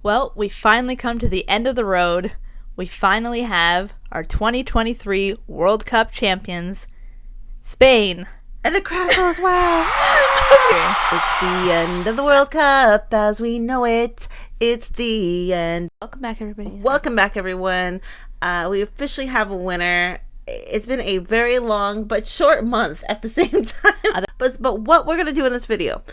Well, we finally come to the end of the road. We finally have our 2023 World Cup champions, Spain. And the crowd goes wild. It's the end of the World Cup as we know it. It's the end. Welcome back, everybody. Welcome back, everyone. We officially have a winner. It's been a very long but short month at the same time. But what we're going to do in this video,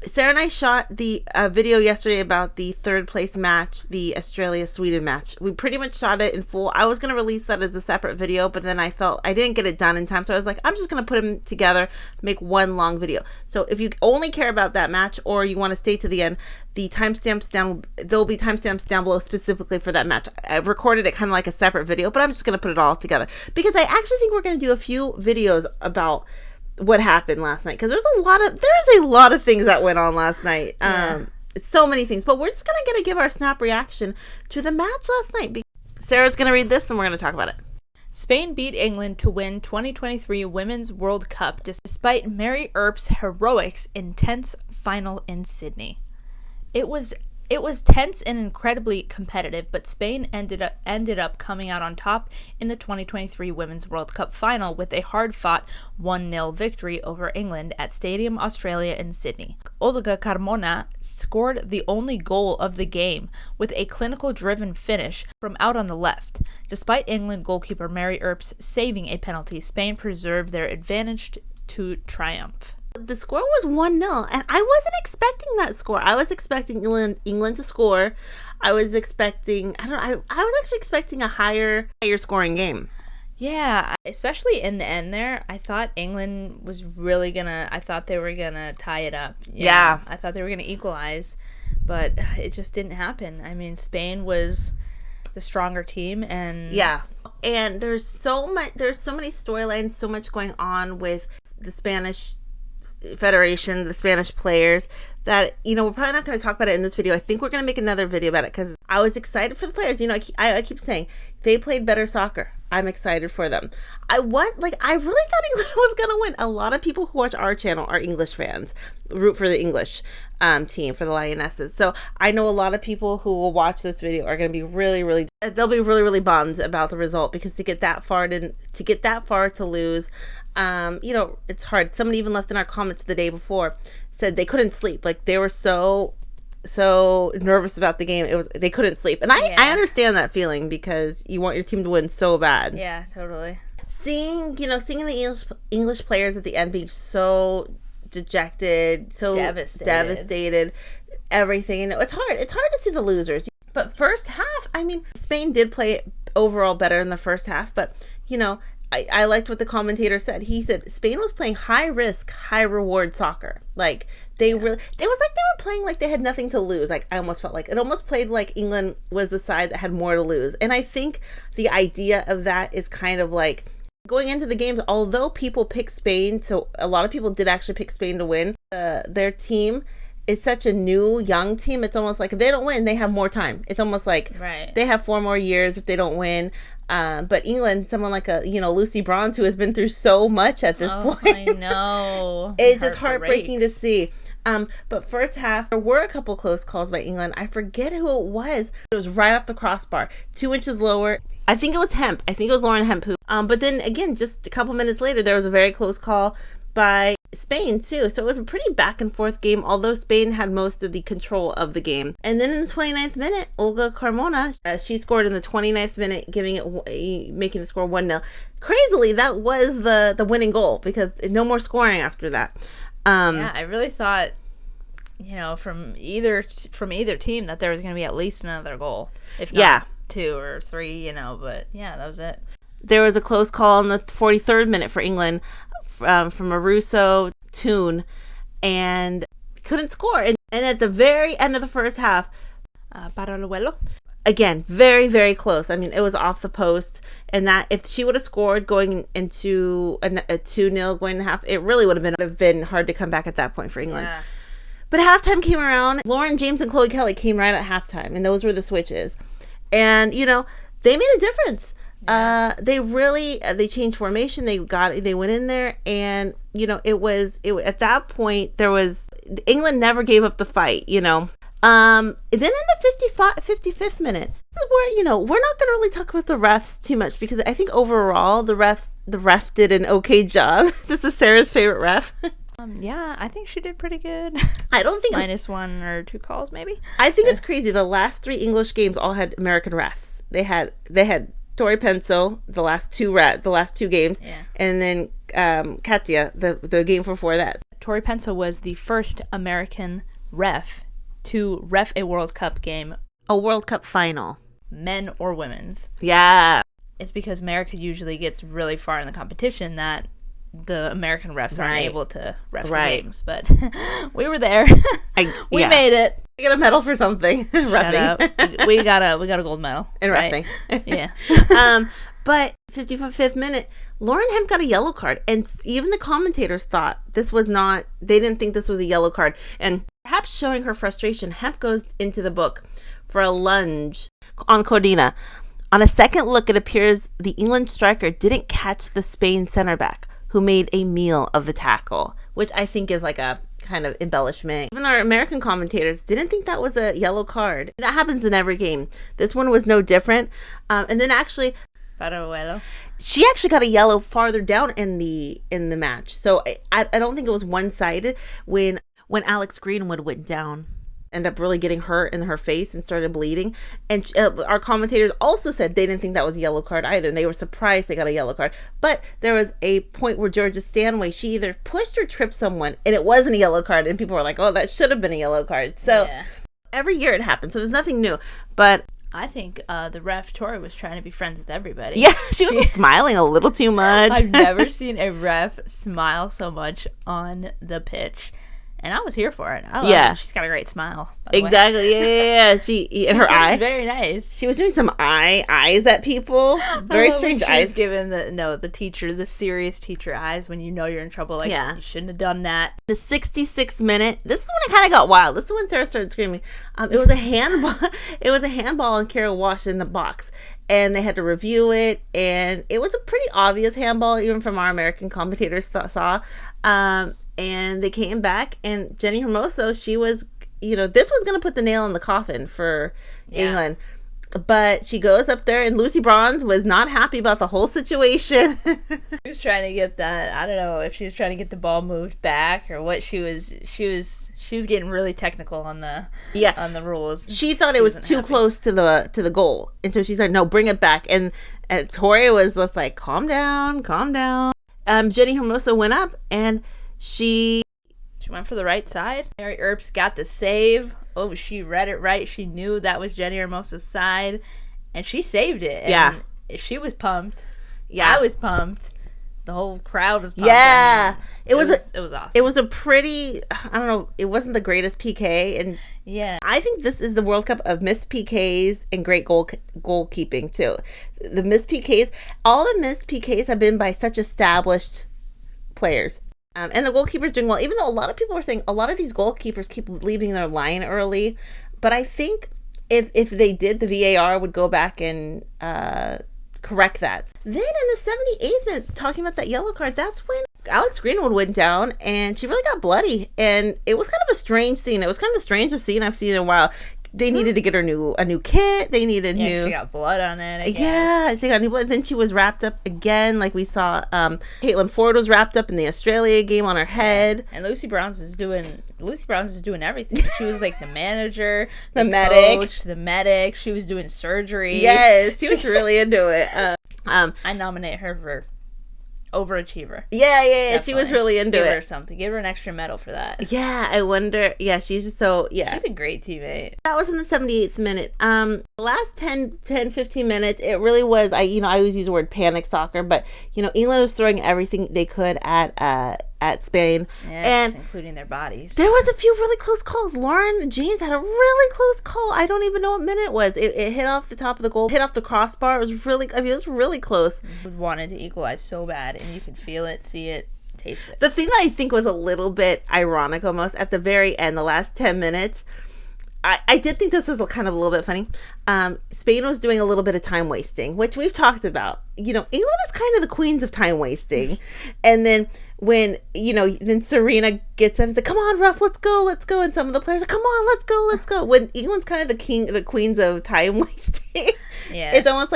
Sarah and I shot the video yesterday about the third place match, the Australia-Sweden match. We pretty much shot it in full. I was going to release that as a separate video, but then I felt I didn't get it done in time. So I was like, I'm just going to put them together, make one long video. So if you only care about that match or you want to stay to the end, the timestamps down, there'll be timestamps down below specifically for that match. I recorded it kind of like a separate video, but I'm just going to put it all together because I actually think we're going to do a few videos about what happened last night, because there is a lot of things that went on last night. So many things, but we're just gonna give our snap reaction to the match last night. Sarah's gonna read this and we're gonna talk about it. Spain beat England to win 2023 Women's World Cup despite Mary Earp's heroics in tense final in Sydney. It was tense and incredibly competitive, but Spain ended up coming out on top in the 2023 Women's World Cup final with a hard-fought 1-0 victory over England at Stadium Australia in Sydney. OLGA Carmona scored the only goal of the game with a clinical-driven finish from out on the left. Despite England goalkeeper Mary Earps saving a penalty, Spain preserved their advantage to triumph. The score was 1-0, and I wasn't expecting that score. I was expecting England to score. I was expecting, I was actually expecting a higher scoring game. Yeah, especially in the end there, I thought England was really I thought they were gonna tie it up. Yeah. I thought they were gonna equalize, but it just didn't happen. I mean, Spain was the stronger team, and yeah. And there's so many storylines, so much going on with the Spanish Federation, the Spanish players, that, we're probably not going to talk about it in this video. I think we're going to make another video about it because I was excited for the players. I keep saying they played better soccer. I'm excited for them. I really thought England was going to win. A lot of people who watch our channel are English fans, root for the English team, for the Lionesses. So I know a lot of people who will watch this video are going to be they'll be really bummed about the result, because to get that far to lose, it's hard. Somebody even left in our comments the day before, said they couldn't sleep. Like, they were so nervous about the game. They couldn't sleep. And I understand that feeling, because you want your team to win so bad. Yeah, totally. Seeing the English players at the end being so dejected, so devastated, everything. It's hard to see the losers. But first half, Spain did play overall better in the first half, but I liked what the commentator said. He said Spain was playing high risk, high reward soccer. Like, it was like they were playing like they had nothing to lose. Like, I almost felt like it almost played like England was the side that had more to lose. And I think the idea of that is kind of like going into the games, although people pick Spain, so a lot of people did actually pick Spain to win, their team is such a new, young team. It's almost like if they don't win, they have more time. It's almost like they have 4 more years if they don't win. But England, someone like Lucy Bronze, who has been through so much at this point. I know. It's just heartbreaking to see. But first half, there were a couple close calls by England. I forget who it was. It was right off the crossbar, 2 inches lower. I think it was Hemp. I think it was Lauren Hemp who. But then again, just a couple minutes later, there was a very close call by Spain too. So it was a pretty back and forth game, although Spain had most of the control of the game. And then in the 29th minute, OLGA Carmona, she scored in the 29th minute, making the score 1-0. Crazily, that was the winning goal, because no more scoring after that. I really thought, from either team, that there was going to be at least another goal, if not 2 or 3, but that was it. There was a close call in the 43rd minute for England from a Russo tune, and couldn't score. And at the very end of the first half, Paralluelo, again, very, very close. It was off the post, and that if she would have scored going into a 2-0 going to half, it really would have been hard to come back at that point for England. Yeah. But halftime came around. Lauren James and Chloe Kelly came right at halftime, and those were the switches. And they made a difference. Yeah. They changed formation. They went in there, and it was at that point, England never gave up the fight. Then in the 55th minute, this is where, we're not going to really talk about the refs too much, because I think overall the ref did an okay job. This is Sarah's favorite ref. Yeah, I think she did pretty good. I don't think minus 1 or 2 calls maybe. I think it's crazy. The last 3 English games all had American refs. They had Tori Penso the last two games, and then Katja the game before that. Tori Penso was the first American ref to ref a World Cup game, a World Cup final, men or women's. Yeah, it's because America usually gets really far in the competition that the American refs aren't able to ref the games, but we were there. We made it. We got a medal for something. Reffing. We got a gold medal in reffing. Yeah. But 55th minute, Lauren Hemp got a yellow card, and even the commentators thought this was not. They didn't think this was a yellow card, and perhaps showing her frustration, Hemp goes into the book for a lunge on Codina. On a second look, it appears the England striker didn't catch the Spain center back, who made a meal of the tackle, which I think is like a kind of embellishment. Even our American commentators didn't think that was a yellow card. That happens in every game. This one was no different. And then actually, Paralluelo, she actually got a yellow farther down in the match. So I don't think it was one-sided when Alex Greenwood went down. Ended up really getting hurt in her face and started bleeding. And our commentators also said they didn't think that was a yellow card either, and they were surprised they got a yellow card. But there was a point where Georgia Stanway, she either pushed or tripped someone, and it wasn't a yellow card, and people were like, oh, that should have been a yellow card. So every year it happens, so there's nothing new. But I think the ref, Tori, was trying to be friends with everybody. Yeah, she was smiling a little too much. I've never seen a ref smile so much on the pitch. And I was here for it. I love it. She's got a great smile. Exactly. Yeah. She her eye. Very nice. She was doing some eyes at people. Very strange eyes. Giving the teacher, the serious teacher eyes when you know you're in trouble. Like, you shouldn't have done that. The 66th minute. This is when it kind of got wild. This is when Sarah started screaming. It was a handball. It was a handball on Keira Walsh in the box. And they had to review it, and it was a pretty obvious handball, even from our American commentators saw. And they came back, and Jenni Hermoso, she was, this was going to put the nail in the coffin for England. But she goes up there, and Lucy Bronze was not happy about the whole situation. She was trying to get that. I don't know if she was trying to get the ball moved back or what. She was getting really technical on the rules. She thought it was too close to the goal, and so she said, "No, bring it back." And Tori was just like, "Calm down, calm down." Jenni Hermoso went up, and she went for the right side. Mary Earps got the save. Oh, she read it right. She knew that was Jenni Hermoso's side, and she saved it. And she was pumped. Yeah, I was pumped. The whole crowd was pumped. Yeah, it was awesome. It was a pretty. I don't know. It wasn't the greatest PK, and I think this is the World Cup of missed PKs and great goalkeeping too. The missed PKs, all the missed PKs have been by such established players. And the goalkeepers doing well, even though a lot of people were saying a lot of these goalkeepers keep leaving their line early. But I think if they did, the VAR would go back and correct that. Then in the 78th minute, talking about that yellow card, that's when Alex Greenwood went down, and she really got bloody. And it was kind of a strange scene. It was kind of the strangest scene I've seen in a while. They needed to get her a new kit. They needed new. She got blood on it. Yeah, they got new blood. Then she was wrapped up again, like we saw. Caitlin FOORD was wrapped up in the Australia game on her head. And Lucy Bronze was doing everything. She was like the manager, the medic, coach, the medic. She was doing surgery. Yes, she was really into it. I nominate her for overachiever. Yeah. Definitely. She was really into it. Give her something. Give her an extra medal for that. Yeah, I wonder. Yeah, she's just so, She's a great teammate. That was in the 78th minute. The last 10, 15 minutes, it really was, I always use the word panic soccer, but, England was throwing everything they could at Spain. Yes, and including their bodies. There was a few really close calls. Lauren James had a really close call. I don't even know what minute it was. It hit off the top of the goal, hit off the crossbar. It was really close. Wanted to equalize so bad, and you could feel it, see it, taste it. The thing that I think was a little bit ironic almost, at the very end, the last 10 minutes, I did think this is kind of a little bit funny. Spain was doing a little bit of time wasting, which we've talked about. England is kind of the queens of time wasting. And then when, then SARINA gets up and says, come on, Ruff, let's go. And some of the players are, come on, let's go. When England's kind of the queens of time wasting. Yeah. It's almost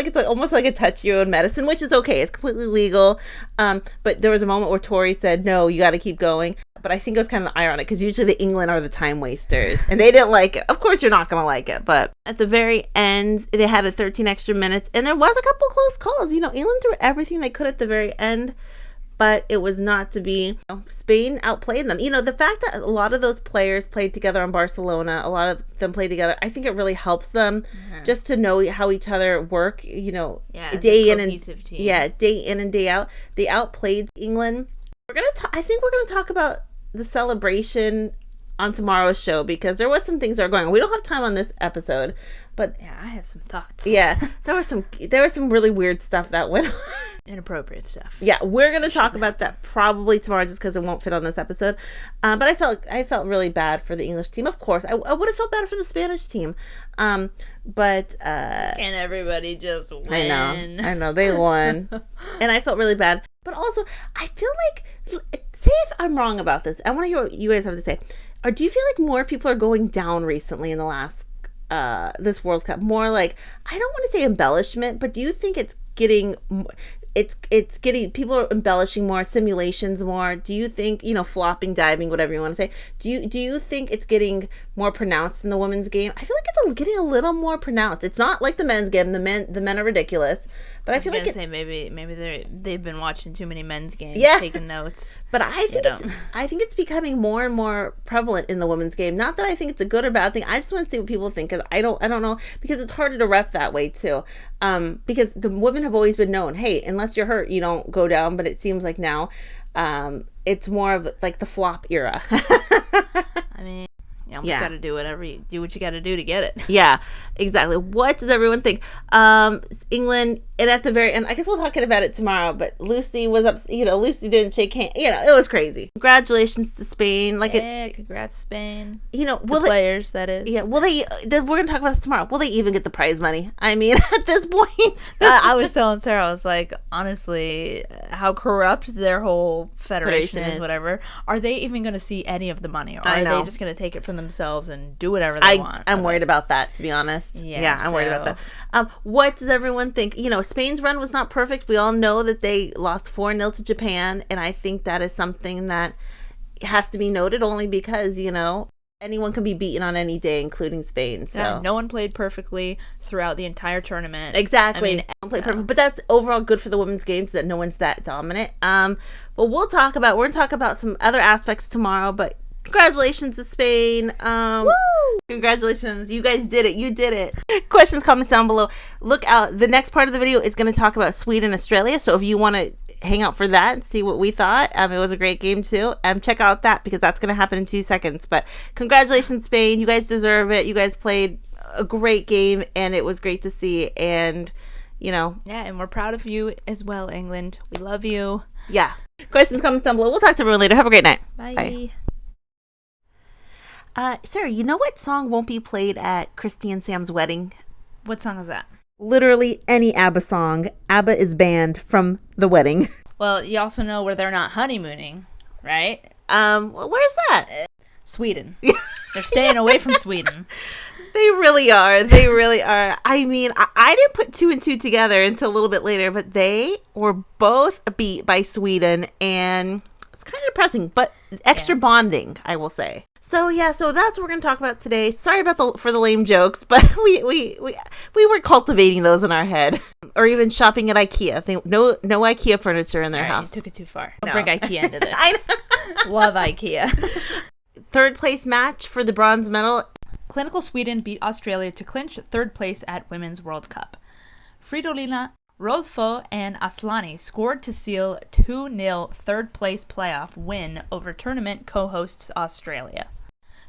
like a touch your own medicine, which is okay. It's completely legal. But there was a moment where Tori said, no, you got to keep going. But I think it was kind of ironic because usually the England are the time wasters and they didn't like it. Of course, you're not going to like it. But at the very end, they had 13 extra minutes and there was a couple close calls. England threw everything they could at the very end, but it was not to be. Spain outplayed them. The fact that a lot of those players played together on Barcelona, a lot of them played together, I think it really helps them just to know how each other work, day in and day out. They outplayed England. I think we're gonna talk about the celebration on tomorrow's show because there was some things that are going on. We don't have time on this episode, but yeah, I have some thoughts. Yeah, there was some really weird stuff that went on. Inappropriate stuff. Yeah, we're gonna talk about that probably tomorrow just because it won't fit on this episode. But I felt really bad for the English team. Of course, I would have felt bad for the Spanish team. But can everybody just win? I know they won, and I felt really bad. But also, I feel like, say if I'm wrong about this, I want to hear what you guys have to say. Or do you feel like more people are going down recently in the last this World Cup? More like, I don't want to say embellishment, but do you think it's getting people are embellishing more, simulations more? Do you think, flopping, diving, whatever you want to say, do you think it's getting more pronounced in the women's game? I feel like it's getting a little more pronounced. It's not like the men's game. The men are ridiculous, but I feel like maybe they've been watching too many men's games, taking notes. But I think it's becoming more and more prevalent in the women's game. Not that I think it's a good or bad thing. I just want to see what people think because I don't know, because it's harder to rep that way too. Because the women have always been known, hey, unless you're hurt, you don't go down. But it seems like now, it's more of like the flop era. I mean, you almost got to do what you got to do to get it. Yeah, exactly. What does everyone think? England, and at the very end, I guess we'll talk about it tomorrow, but Lucy was up, Lucy didn't shake hands. It was crazy. Congratulations to Spain. Congrats Spain. Players, that is. Yeah, we're going to talk about this tomorrow. Will they even get the prize money? I mean, at this point. I was telling Sarah, I was like, honestly, how corrupt their whole federation is, whatever. Are they even going to see any of the money? Or are they just going to take it from themselves and do whatever they want? I'm worried about that, to be honest. Yeah, I'm worried about that. What does everyone think? Spain's run was not perfect. We all know that they lost 4-0 to Japan, and I think that is something that has to be noted only because, anyone can be beaten on any day, including Spain. So yeah, no one played perfectly throughout the entire tournament. Exactly. No one played perfect, but that's overall good for the women's games that no one's that dominant. But we're going to talk about some other aspects tomorrow, but congratulations to Spain. Woo! Congratulations. You guys did it. You did it. Questions, comments down below. Look out. The next part of the video is going to talk about Sweden, Australia. So if you want to hang out for that and see what we thought, it was a great game too. Check out that because that's going to happen in 2 seconds. But congratulations, Spain. You guys deserve it. You guys played a great game and it was great to see. And, Yeah, and we're proud of you as well, England. We love you. Yeah. Questions, comments down below. We'll talk to everyone later. Have a great night. Bye. Bye. Sarah, you know what song won't be played at Christy and Sam's wedding? What song is that? Literally any ABBA song. ABBA is banned from the wedding. Well, you also know where they're not honeymooning, right? Where's that? Sweden. They're staying away from Sweden. They really are. They really are. I mean, I didn't put 2 and 2 together until a little bit later, but they were both beat by Sweden, and it's kind of depressing, but extra bonding, I will say. So that's what we're going to talk about today. Sorry about for the lame jokes, but we were cultivating those in our head. Or even shopping at IKEA. No IKEA furniture in their house. You took it too far. Don't bring IKEA into this. I love IKEA. Third place match for the bronze medal. Clinical Sweden beat Australia to clinch third place at Women's World Cup. Fridolina, Rodfo, and Asllani scored to seal 2-0 third place playoff win over tournament co-hosts Australia.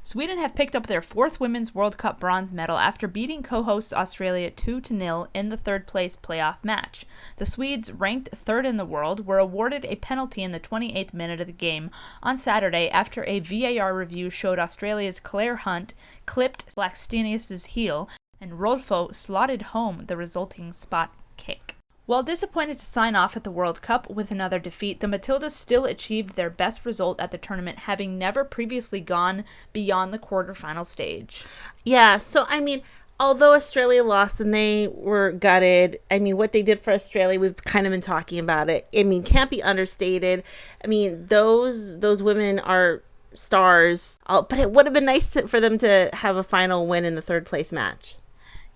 Sweden have picked up their 4th Women's World Cup bronze medal after beating co-hosts Australia 2-0 in the 3rd place playoff match. The Swedes, ranked 3rd in the world, were awarded a penalty in the 28th minute of the game on Saturday after a VAR review showed Australia's Claire Hunt clipped Blackstenius' heel and Rodfo slotted home the resulting spot kick. While disappointed to sign off at the World Cup with another defeat, the Matildas still achieved their best result at the tournament, having never previously gone beyond the quarterfinal stage. Yeah, so I mean, although Australia lost and they were gutted, I mean, what they did for Australia, we've kind of been talking about it. I mean, can't be understated. I mean, those women are stars, but it would have been nice for them to have a final win in the 3rd place match.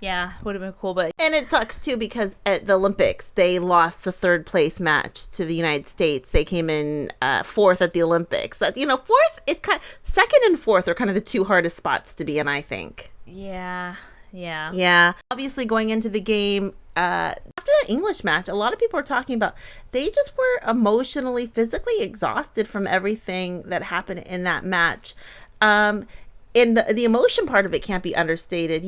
Yeah, would have been cool, but... And it sucks, too, because at the Olympics, they lost the 3rd place match to the United States. They came in 4th at the Olympics. 4th is kind of... 2nd and 4th are kind of the 2 hardest spots to be in, I think. Yeah. Obviously, going into the game, after that English match, a lot of people are talking about they just were emotionally, physically exhausted from everything that happened in that match. And the emotion part of it can't be understated.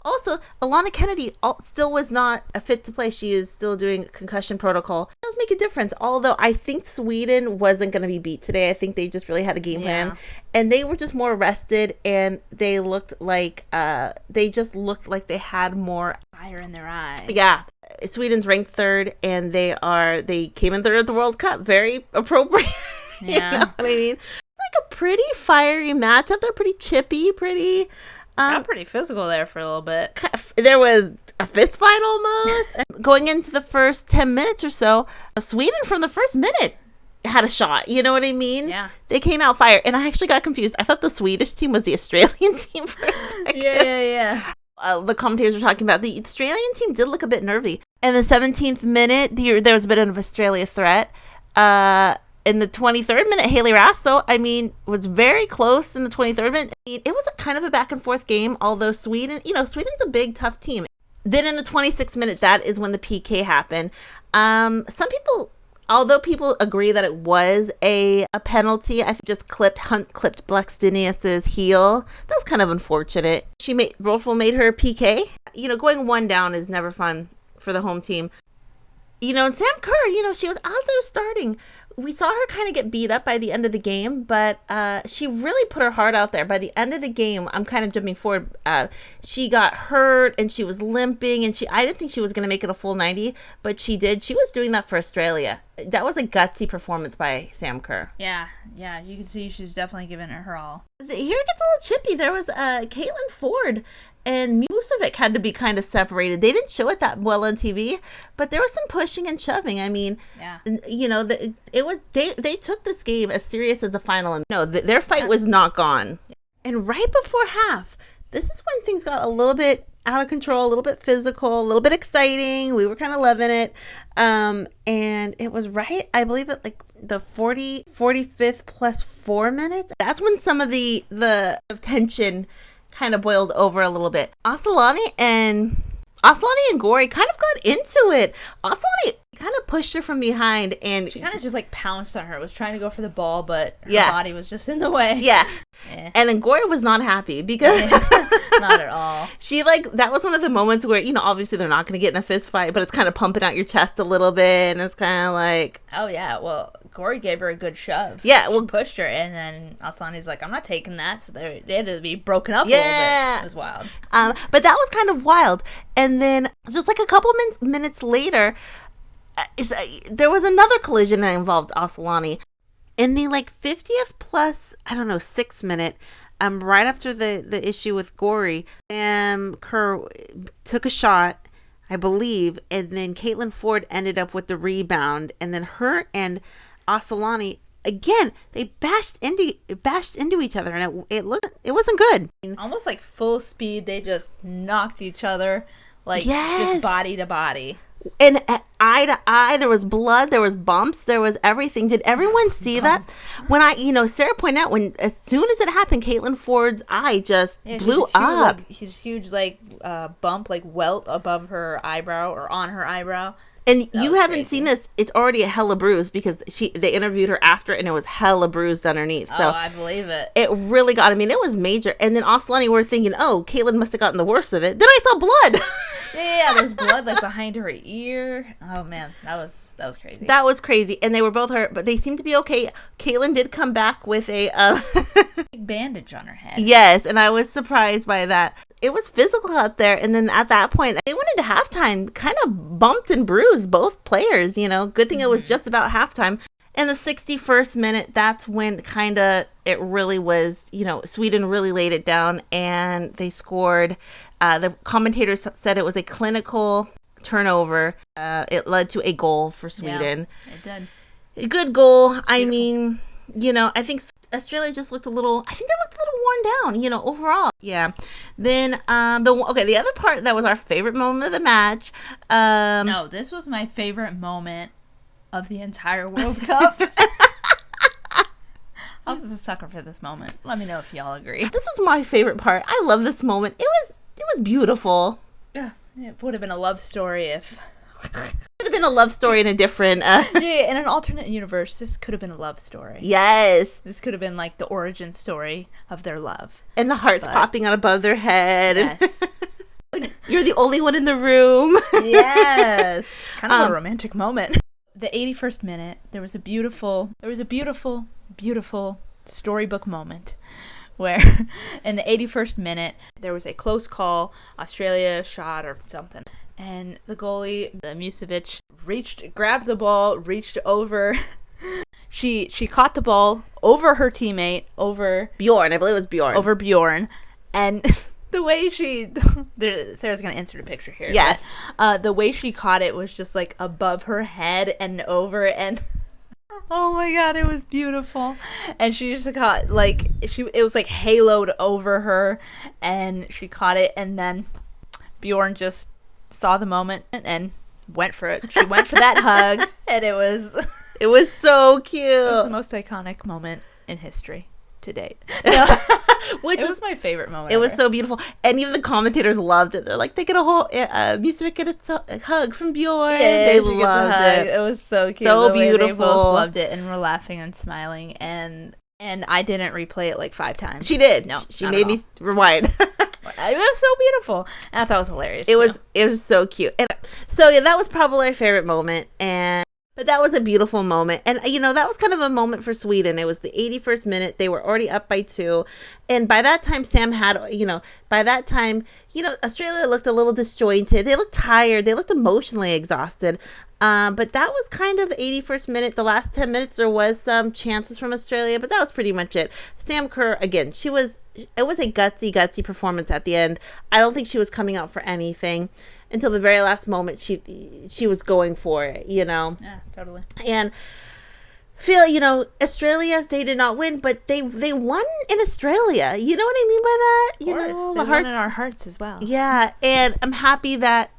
Also, Alana Kennedy still was not fit to play. She is still doing concussion protocol. It does make a difference. Although I think Sweden wasn't going to be beat today. I think they just really had a game plan, and they were just more rested, and they looked like they had more fire in their eyes. Yeah. Sweden's ranked 3rd, and they came in 3rd at the World Cup. Very appropriate. Yeah. You know what I mean? Like a pretty fiery matchup. They're pretty chippy, got pretty physical there for a little bit. There was a fist fight almost. Going into the first 10 minutes or so, Sweden from the first minute had a shot. You know what I mean? Yeah. They came out fire, and I actually got confused. I thought the Swedish team was the Australian team for a second. Yeah. The commentators were talking about the Australian team did look a bit nervy. In the 17th minute, there was a bit of Australia threat. In the 23rd minute, Haley Rasso, was very close in the 23rd minute. It was kind of a back and forth game, although Sweden's a big, tough team. Then in the 26th minute, that is when the PK happened. Some people, although people agree that it was a penalty, I think Hunt clipped Blackstenius' heel. That was kind of unfortunate. Rodfo made her PK. Going 1 down is never fun for the home team. And Sam Kerr, she was out there starting. We saw her kind of get beat up by the end of the game, but she really put her heart out there. By the end of the game, I'm kind of jumping forward. She got hurt and she was limping, and I didn't think she was going to make it a full 90, but she did. She was doing that for Australia. That was a gutsy performance by Sam Kerr. Yeah, you can see she's definitely giving it her all. Here it gets a little chippy. There was Caitlin FOORD and Mušović had to be kind of separated. They didn't show it that well on TV, but there was some pushing and shoving. They took this game as serious as a final. And their fight was not gone. Yeah. And right before half, this is when things got a little bit out of control, a little bit physical, a little bit exciting. We were kind of loving it. And it was right, I believe, at like the 45th plus 4 minutes. That's when some of the tension kind of boiled over a little bit. Asllani and Gorry kind of got into it. Asllani kind of pushed her from behind, and she kind of just pounced on her. Was trying to go for the ball, but her body was just in the way. Yeah. And then Gorry was not happy because not at all. She that was one of the moments where obviously they're not going to get in a fist fight, but it's kind of pumping out your chest a little bit, and it's kind of like, oh yeah, well, Gorry gave her a good shove. Yeah, she pushed her, and then Asllani's like, I'm not taking that. So they had to be broken up a little bit. It was wild. But that was kind of wild. And then just a couple minutes later, there was another collision that involved Asllani. In the 50th plus, 6 minute, right after the issue with Gorry, Kerr took a shot, I believe, and then Caitlin FOORD ended up with the rebound, and then her and Asllani again, they bashed into each other, and it wasn't good. Almost full speed, they just knocked each other just body to body. And eye to eye, there was blood, there was bumps, there was everything. Did everyone see that? When Sarah pointed out, when as soon as it happened, Caitlin Ford's eye just blew up. Huge bump, like welt above her eyebrow or on her eyebrow. And you haven't seen this. It's already a hella bruise because they interviewed her after, and it was hella bruised underneath. So I believe it. It really got. I mean, it was major. And then Asllani, we're thinking, oh, Caitlin must have gotten the worst of it. Then I saw blood. Yeah, there's blood like behind her ear. Oh man, that was crazy. That was crazy, and they were both hurt, but they seemed to be okay. Caitlin did come back with a big bandage on her head. Yes, and I was surprised by that. It was physical out there, and then at that point, they went into halftime, kind of bumped and bruised both players. Good thing it was just about halftime. In the 61st minute, that's when kind of it really was. Sweden really laid it down, and they scored. The commentators said it was a clinical turnover. It led to a goal for Sweden. Yeah, it did. A good goal. I mean, I think Australia just looked a little. I think they looked a little worn down. Overall. Yeah. Then the other part that was our favorite moment of the match. No, this was my favorite moment of the entire World Cup. I was a sucker for this moment. Let me know if y'all agree. This was my favorite part. I love this moment. It was beautiful. Yeah, it would have been a love story if... It would have been a love story in a different... Yeah, in an alternate universe, this could have been a love story. Yes. This could have been like the origin story of their love. And the hearts popping out above their head. Yes. You're the only one in the room. Yes. Kind of a romantic moment. The 81st minute, there was a beautiful, beautiful storybook moment where in the 81st minute, there was a close call, Australia shot or something. And the goalie, Mušović, grabbed the ball, reached over. She caught the ball over her teammate, over Bjorn. I believe it was Bjorn. Over Bjorn. And the way Sarah's going to insert a picture here. Yes. But, the way she caught it was just like above her head and over, and oh my God, it was beautiful. And she just caught it was like haloed over her, and she caught it, and then Bjorn just saw the moment and went for it. She went for that hug, and it was so cute. It was the most iconic moment in history to date. It was my favorite moment. It was so beautiful, and even the commentators loved it. They're like, they get a whole Mušović get a hug from Bjorn. Yeah, they loved it. It was so cute. So beautiful. They both loved it and were laughing and smiling, and I didn't replay it like 5 times. She did. No, she made me rewind. It was so beautiful, and I thought it was hilarious. It was so cute, and so yeah, that was probably my favorite moment, but that was a beautiful moment. And, that was kind of a moment for Sweden. It was the 81st minute. They were already up by 2. And by that time, Australia looked a little disjointed. They looked tired. They looked emotionally exhausted. But that was kind of the 81st minute. The last 10 minutes, there was some chances from Australia, but that was pretty much it. Sam Kerr, again, it was a gutsy performance at the end. I don't think she was coming out for anything until the very last moment. She was going for it, Yeah, totally. And I feel, Australia, they did not win, but they won in Australia. You know what I mean by that? Of course, they won in our hearts as well. Yeah, and I'm happy that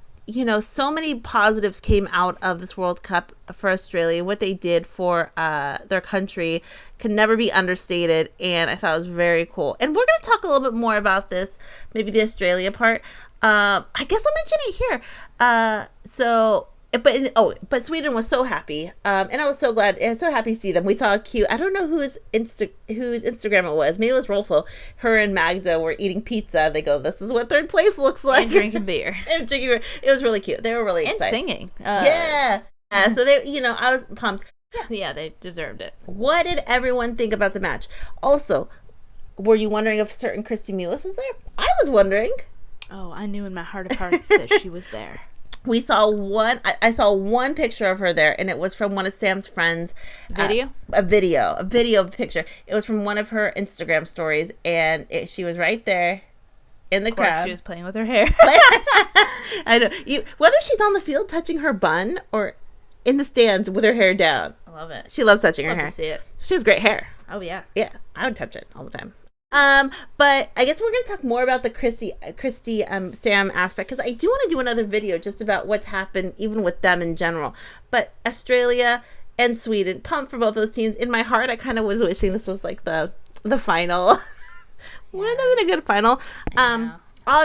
so many positives came out of this World Cup for Australia. What they did for their country can never be understated, and I thought it was very cool. And we're going to talk a little bit more about this, maybe the Australia part. I guess I'll mention it here. But Sweden was so happy, and I was so glad. I was so happy to see them. We saw a cute. I don't know whose Instagram it was. Maybe it was Rolfo. Her and Magda were eating pizza. They go, "This is what third place looks like." And drinking beer. It was really cute. They were really excited. And singing. Yeah. So they, I was pumped. Yeah, they deserved it. What did everyone think about the match? Also, were you wondering if certain Kristie Mewis was there? I was wondering. Oh, I knew in my heart of hearts that she was there. We saw I saw one picture of her there, and it was from one of Sam's friends. Video? A video of a picture. It was from one of her Instagram stories, and she was right there in the crowd. She was playing with her hair. I know. Whether she's on the field touching her bun or in the stands with her hair down. I love it. She loves touching her hair. To see it. She has great hair. Oh, yeah. Yeah, I would touch it all the time. But I guess we're going to talk more about the Kristie, Sam aspect, because I do want to do another video just about what's happened, even with them in general. But Australia and Sweden, pumped for both those teams. In my heart, I kind of was wishing this was like the final. Wouldn't that have been a good final?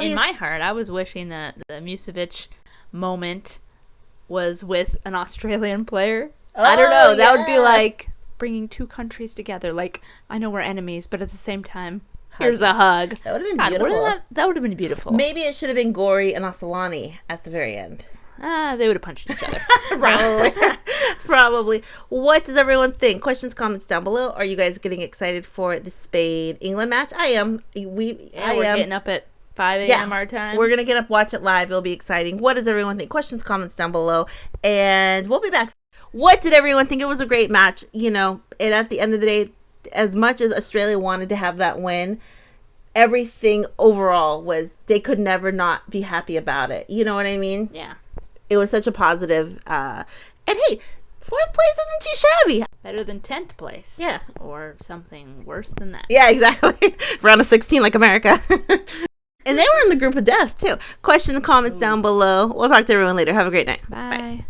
In my heart, I was wishing that the Mušović moment was with an Australian player. I don't know. That would be like bringing two countries together. Like, I know we're enemies, but at the same time, here's a hug. That would have been beautiful. That would have been beautiful. Maybe it should have been Gorry and Asllani at the very end. They would have punched each other. Probably. What does everyone think? Questions, comments down below. Are you guys getting excited for the Spain-England match? I am. We're getting up at 5 a.m. our time. We're going to get up, watch it live. It'll be exciting. What does everyone think? Questions, comments down below. And we'll be back. What did everyone think? It was a great match, you know, and at the end of the day, as much as Australia wanted to have that win, everything overall was, they could never not be happy about it. You know what I mean? Yeah. It was such a positive, and hey, 4th place isn't too shabby. Better than 10th place. Yeah. Or something worse than that. Yeah, exactly. Round of 16 like America. And they were in the group of death, too. Questions, comments down below. We'll talk to everyone later. Have a great night. Bye.